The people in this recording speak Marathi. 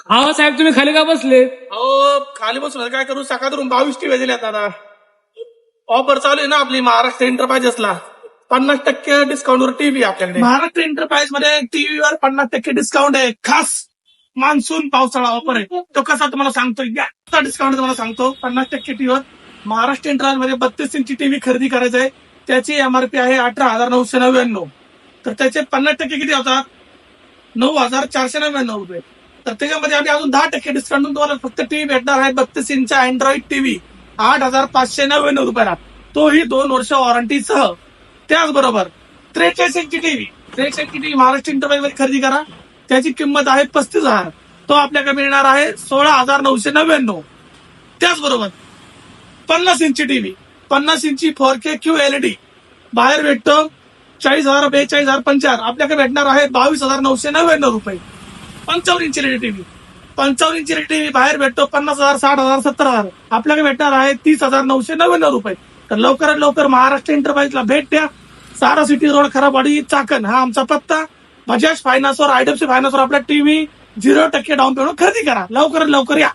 हा साहेब, तुम्ही खाली का बसले? अहो खाली बसून काय करू, सकाळून 22 टीव्ही दिल्यात दादा. ऑफर चालू आहे ना आपली महाराष्ट्र एंटरप्राइजेसला. 50% डिस्काउंटवर टीव्ही आपल्याकडे. महाराष्ट्र एंटरप्राइज मध्ये टीव्हीवर 50% डिस्काउंट आहे. खास मान्सून पावसाळा ऑफर आहे. तो कसा तुम्हाला सांगतो, डिस्काउंट तुम्हाला सांगतो. 50% टीव्हीवर महाराष्ट्र एंटरप्राइज मध्ये 32 इंची टीव्ही खरेदी करायचं आहे. त्याची एमआरपी आहे 18,999. तर त्याचे 50% किती होतात? 9,499 रुपये. तर त्याच्यामध्ये आम्ही अजून 10% डिस्काउंट तुम्हाला फक्त टीव्ही भेटणार आहे. 32 इंच अँड्रॉइड टीव्ही 8,599 रुपयाला, तोही 2 वर्ष वॉरंटीसह. त्याचबरोबर 43 इंची टीव्ही महाराष्ट्र एंटरप्राइज मध्ये खरेदी करा. त्याची किंमत आहे 35,000. तो आपल्याकडे मिळणार आहे 16,999. त्याचबरोबर 50 इंची टीव्ही, 50 इंची 4K QLED बाहेर भेटतो 40,000, 42,000, 45,000. आपल्याकडे भेटणार आहे 22,999 रुपये. 55 इंची टीव्ही, 55 इंची टीव्ही बाहेर भेटतो 50,000, 60,000, 70,000. आपल्याकडे भेटणार आहे 30,999 रुपये. तर लवकरात लवकर महाराष्ट्र एंटरप्राइजला भेट द्या. सारा सिटी रोड, खराबवाडी, चाकण हा आमचा पत्ता. बजाज फायनान्सवर, IDFC फायनान्सवर आपला टीव्ही 0% डाऊन पेमेंट खरेदी करा. लवकरात लवकर या.